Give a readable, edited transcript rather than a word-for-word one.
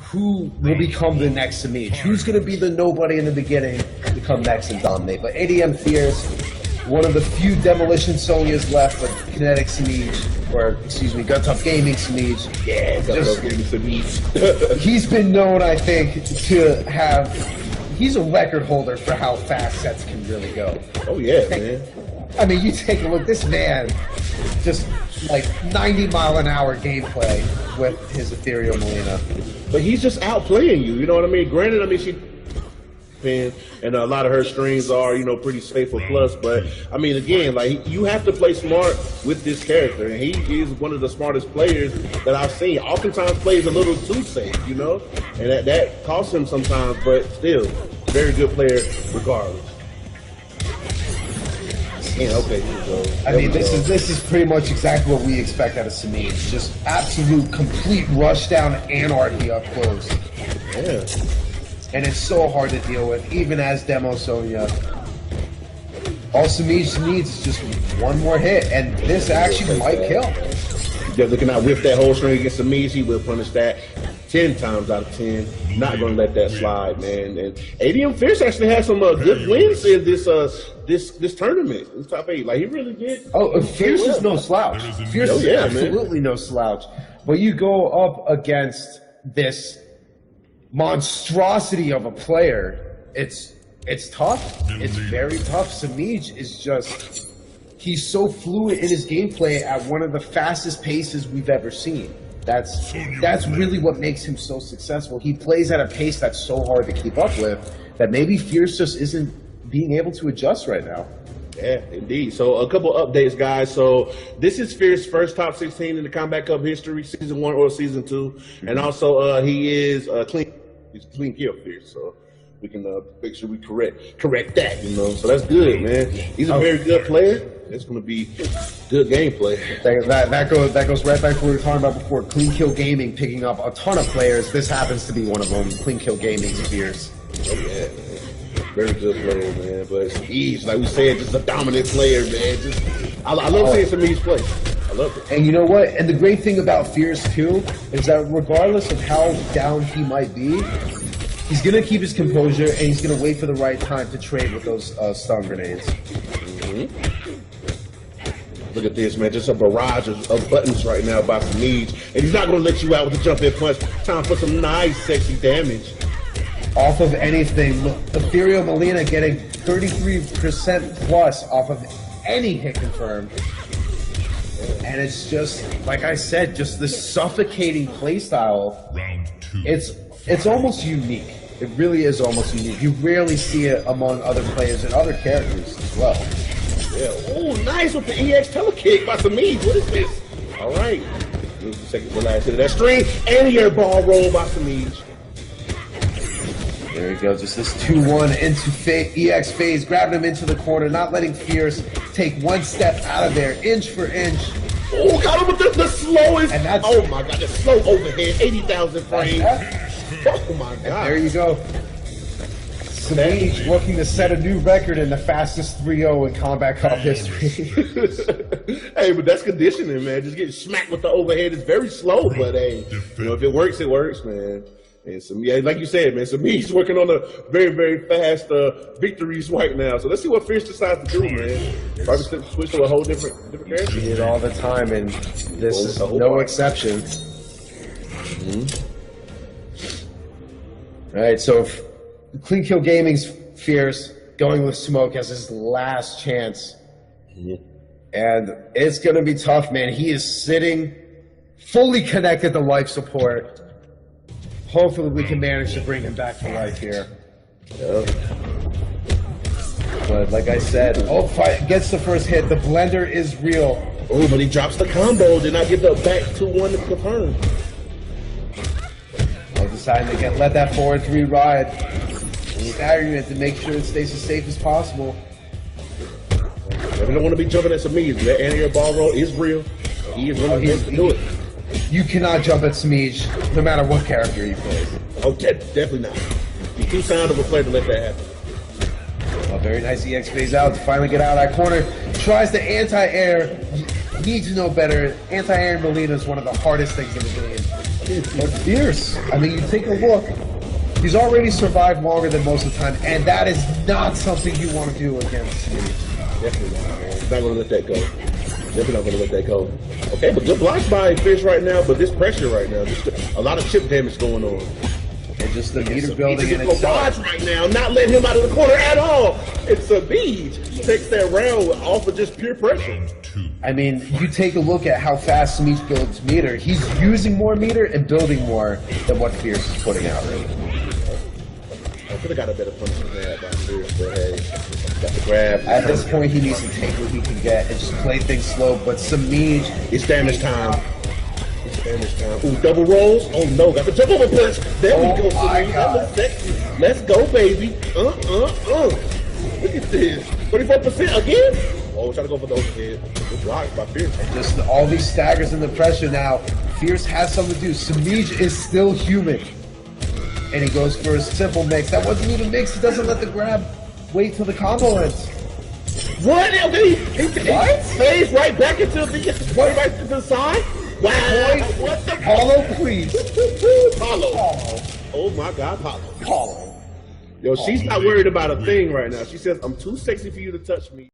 who will become the next Semiij? Who's going to be the nobody in the beginning to come next and dominate? But ADM Fierce, one of the few Demolition Sonyas left, but Kinetic Semiij, or excuse me, Gut Tough Gaming Semiij. Yeah, Gut Tough Gaming Semiij. He's been known, I think, to have. He's a record holder for how fast sets can really go. Oh yeah, man. I mean, you take a look. This man, just like 90-mile-an-hour gameplay with his ethereal Mileena. But he's just outplaying you. You know what I mean? Granted, I mean she. And a lot of her streams are, you know, pretty safe for plus, but I mean, again, like you have to play smart with this character, and he is one of the smartest players that I've seen. Oftentimes plays a little too safe, you know, and that costs him sometimes, but still, very good player regardless. Yeah, okay, so I mean, this is pretty much exactly what we expect out of Semiij. Just absolute, complete rush down anarchy up close. Yeah. And it's so hard to deal with, even as Demo Sonya. All Semiij needs is just one more hit, and this actually might kill. They're looking at whip that whole string against Semiij, he will punish that 10 times out of 10. Not going to let that slide, man. And ADM Fierce actually had some good wins in this tournament, this top 8. Like, he really did. Oh, Fierce is no slouch. Fierce is absolutely no slouch. But you go up against this monstrosity of a player, it's tough. It's very tough. Semiij is just, he's so fluid in his gameplay at one of the fastest paces we've ever seen. That's really what makes him so successful. He plays at a pace that's so hard to keep up with that maybe Fierce just isn't being able to adjust right now. Yeah, indeed. So a couple updates, guys. So this is Fierce's first top 16 in the Combat Cup history, season 1 or season 2, and also he is clean. He's clean kill Fierce, so we can make sure we correct that, you know. So that's good, man. He's a very good player. It's going to be good gameplay. That goes right back to what we were talking about before. Clean Kill Gaming picking up a ton of players. This happens to be one of them. Clean Kill Gaming's Fierce. Oh yeah, man. Very good player, man. But Semiij, like we said, just a dominant player, man. I love seeing Semiij play. I love it. And you know what? And the great thing about Fierce too is that regardless of how down he might be, he's gonna keep his composure and he's gonna wait for the right time to trade with those stun grenades. Look at this, man. Just a barrage of buttons right now by Semiij, and he's not gonna let you out with a jump in punch. Time for some nice, sexy damage. Off of anything, Ethereal Mileena getting 33% plus off of any hit confirmed. And it's just, like I said, just this suffocating playstyle. It's almost unique. It really is almost unique. You rarely see it among other players and other characters as well. Yeah. Oh, nice with the EX telekick by Semiij. What is this? All right. Here's the second to last hit of that string, and a air ball roll by Semiij. There he goes, just this 2-1 into EX phase, grabbing him into the corner, not letting Fierce take one step out of there, inch for inch. Oh, got him with the slowest. And that's, oh my God, the slow overhead, 80,000 frames. Oh my God. And there you go. Semiij looking to set a new record in the fastest 3-0 in Combat Cup history. Hey, but that's conditioning, man. Just getting smacked with the overhead is very slow, but hey, you know, if it works, man. And Semiij, like you said, man, Semiij's working on a very, very fast victories right now. So let's see what Fierce decides to do, man. Probably switch to a whole different character. We see it all the time, and this is no exception. All right, so Clean Kill Gaming's Fierce going with Smoke as his last chance. And it's going to be tough, man. He is sitting fully connected to life support. Hopefully we can manage to bring him back to life here. But like I said, gets the first hit. The blender is real. Oh, but he drops the combo. Did not get the back 2-1 to confirm. Deciding to let that forward 3 ride. Staggering it to make sure it stays as safe as possible. We don't want to be jumping at Semiij. That anti-air ball roll is real. He is one of to do it. You cannot jump at Semiij, no matter what character you play. Oh, definitely not. He's too sound of a player to let that happen. A very nice EX phase out to finally get out of that corner. Tries the anti-air. Need to know better. Anti-air in Mileena is one of the hardest things in the game. But Fierce, I mean, you take a look. He's already survived longer than most of the time, and that is not something you want to do against Semiij. Definitely not, man. He's not going to let that go. Definitely not going to let that go. Okay, but good blocks by Fierce right now, but this pressure right now, just a lot of chip damage going on. And just the meter building in itself. Right now, not letting him out of the corner at all. It's Semiij takes that round off of just pure pressure. I mean, you take a look at how fast Semiij builds meter. He's using more meter and building more than what Fierce is putting out. I could have got a better punishment than that by Fierce, but hey, got the grab. At this point, he needs to take what he can get and just play things slow. But Semiij, it's damage time. It's damage time. Ooh, double rolls. Oh no, got the jump over punch. There we go. Semiij. That looks sexy. Let's go, baby. Look at this. 34% again. Oh, trying to go for those kids. Good blocks by Fierce. And just all these staggers and the pressure now. Fierce has something to do. Semiij is still human. And he goes for a simple mix. That wasn't even mixed. He doesn't let the grab wait till the combo ends. What? Okay, he stays right back into the right to the side. Wow. What the? Paulo, please. Paulo. Oh my God, Paulo. Yo, she's not worried about a thing right now. She says, I'm too sexy for you to touch me.